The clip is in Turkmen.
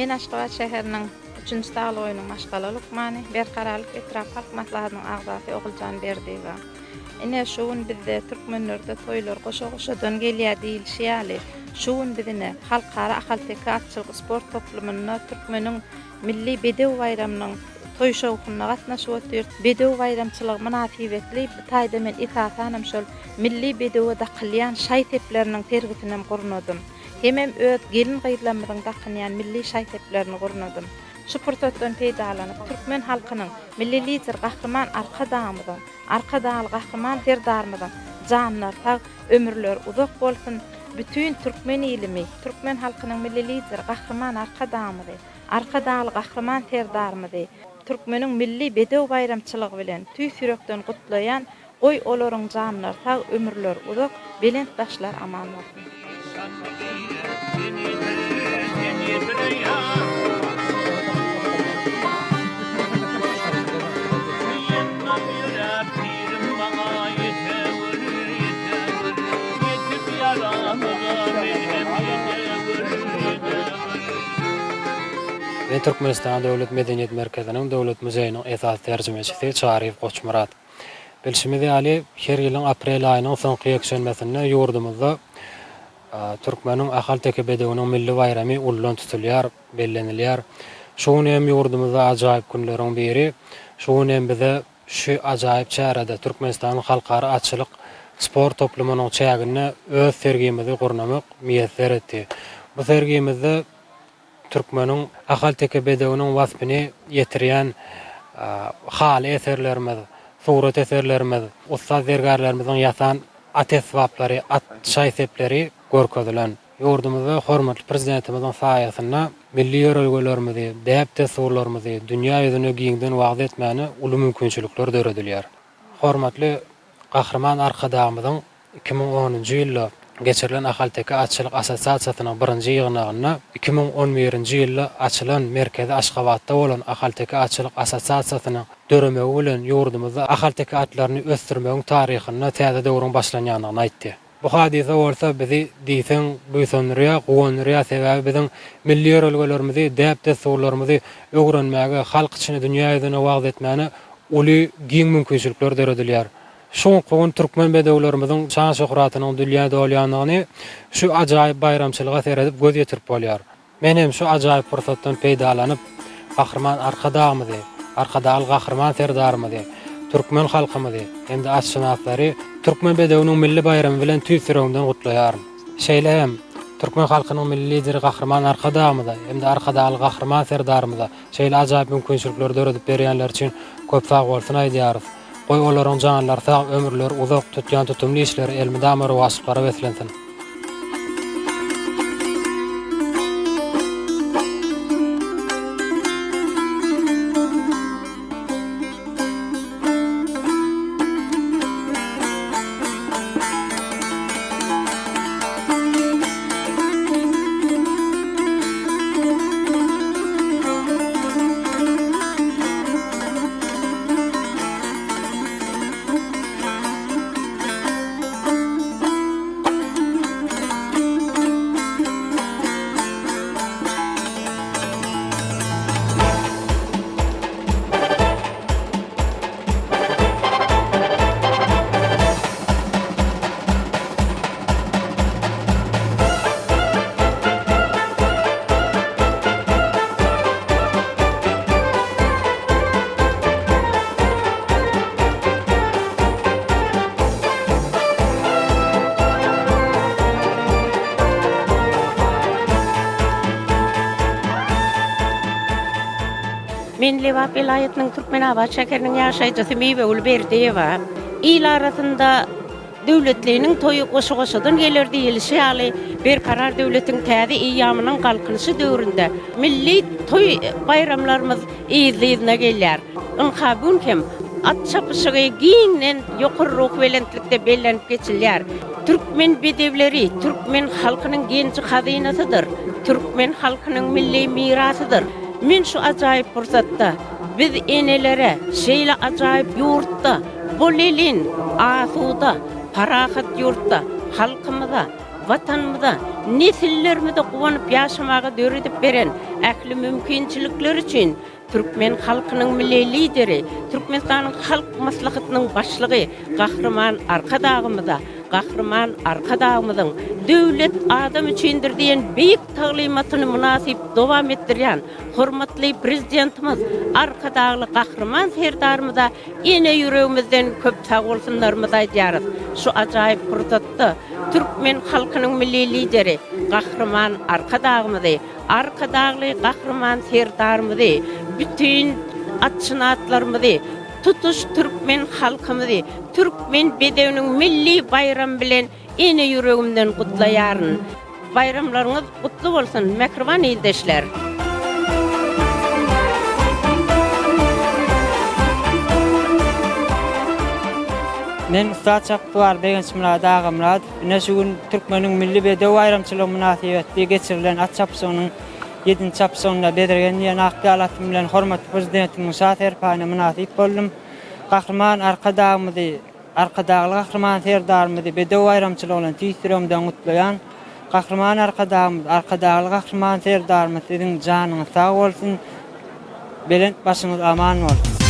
Men Aşgabat şäheriniň 3-nji taýly oýunyň maşgalalyk many berkararlyk etraf halk maslahatynyň agzasy Oguljan Berdiýewa. Ine şuun bizde türkmenlerde toýlar goşa-goşadan gelýär diýilýär. Şuun bizine halkara ahalteka atçylyk sport toplumyna türkmeniň milli bedew bayramynyň toy şowkuna gatnaşyp ötýär. Bedew bayramçylygy münasibetli taýda men esasanam şol milli bedewe daqylýan şaý tepleriniň tergitinem gurnadym. Hemem öz gelin gaýrlamynyň daqylýan milli şaý teplerini gurnadym. Şu pursatdan peýdalanyp türkmen halkynyň milli lider gahrman arka dağly gahrman serdarmydan janlar tag ömürler uzak bolsun. Bütün türkmen ilimi, türkmen halkynyň milli lider gahrman arka dağly gahrman serdarmydy. Türkmeniň milli bedew bayramçylygy bilen tüý sürekden gutlaýan goý olaryň janlar tag ömürler uzak belent başlar aman bolsun. Ben Türkmenistan Döwlet Medeniýet Merkeziniň Döwlet Muzeýiniň esas terjemecisi Şaryf Goçmurat. Bilşimiz ýaly her ýylyň aprel aýynyň soňky ýekşenmesinde ýurdumyzda türkmeniň ahalteke bedewiniň milli bayramy ullan tutulýar, bellenilýär. Şuny hem ýurdumyzda ajaýyp günleriň biri, şuny hem bize şu ajaýyp çärede Türkmenistanyň halkara atçylyk sport toplumynyň çägine öz sergimizi gurnamak miýesser etdi. Bu sergimizde türkmeniň ahalteke bedewiniň wasbyny ýetirýän haly eserlerimiz, surat eserlerimiz, ustad zergarlarynyň ýasan at esbaplary, at şaýsepleri görkezdilen. Ýurdumyzda hormatly prezidentimiziň saýasynda milli ýörelgelerimizi, däp tesurlarymyzy dünýä ýüzüne giňden wagt etmäni uly mümkinçilikler döredilýär. Hormatly gahrman arkadağımyzyň 2010-njy ýylda geçirilen ahalteke atçylyk assosiasiýasynyň 1-nji ýygnagyna 2011-nji ýylda açylan merkezi Aşgabatda bolan ahalteke atçylyk assosiasiýasynyň döremegi bilen ýurdumyzda ahalteke atlaryny ösdürmegiň taryhyna täze döwrüň başlanýanyny aýtdy. Bu hadise bolsa bizi diýsen goýanrya sebäbi biziň milli ýörelgelerimizi, däp tesurlarymyzy öwrenmäge, halk içine dünýä ýüzüne wagt etmäni uly giň mümkinçilikler döredilýär. Şu goň türkmen bedewlerimiziň şan şöhratynyň dünýäde bolýanyny şu ajaýyp bayramçylyga seredip göz ýetirip bolýar. Men hem şu ajaýyp pursatdan peýdalanyp gahrman arkadagy gahrman serdarmyzy, türkmen halkymyzy hem-de aşnaslary türkmen bedewiniň milli bayramy bilen tüý süregden gutlaýar. Şeýle hem türkmen halkynyň milli lideri gahrman arkadagy hem-de arkadagy gahrman serdarmyzy şeýle ajaýyp mümkinçilikler döredip berýänler üçin köp sag bolsun aýdýarys. Goý olaryň janlar sag ömürler uzak tutýan tutumly işleri elmi damary wasyplara weslensin. Men Lewap vilayatynyň Türkmenabat şäheriniň ýaşaýjysy Meýweul Berdiýewa. İl arasynda döwletleriň toýu goşa-goşadan geler diýilýär. Berkarar döwletiň täze iýamynyň galkynyşy döwründe milli toy bayramlarymyz ýyzyna gelýär. Ynha hem at çapyşygy giňden ýokurlyk welentlikde bellenip geçilýär. Türkmen bedewleri, türkmen halkynyň genji hazynasydyr. Türkmen halkynyň milli mirasydyr. Men şu ajaýyp pursatda biz enelere şeýle ajaýyp ýurtda, bol elin, asuda, parahat ýurtda halkymyza vatanımda, nesillerimizi kuwanyp ýaşamagy döredip beren ähli mümkinçilikler üçin Türkmen halkynyň milli lideri, Türkmenistanyň halk maslahatynyň başlygy Gahrman Arkadagymyza, Gahrman Arkadagymyzyň döwlet adam üçindir diýen beýik taglimatyny münasip dowam etdirýän hormatly prezidentimiz Arkadagly Gahrman serdarymyza ene yüregimizden köp sag bolsunlarmyza aýdýarys. Şu ajaýyp fursatda Türkmen halkynyň milli lideri Gahrman Arkadagymyzy, Arkadagly Gahrman serdarymyzy bütün atçynatlarymyzy tutuş Türkmen halkymyzy, Türkmen bedewiniň milli bayram bilen ene yüregimden gutlaýaryn. Bayramlaryňyz gutly bolsun, mehriban ildeşler. Men Ustad Çapdywar Begenç Murad Agamrad, näşe Türkmeniň milli bedew bayramçylygy münasibetli geçirilen at çapsynyň 7-nji çapsynyna bergen ýene akdalatym bilen hormatly prezidentimiň şat erpanyna münasip boldum. Gahrman Arkadagymyzy, Arkadagly Gahrman serdarymyzy bedew bayramçylygynyň tiýtiremden gutlaýan Gahrman Arkadagly Gahrman serdarymyzyň janyny sag bolsun, belent başyňyz aman bolsun.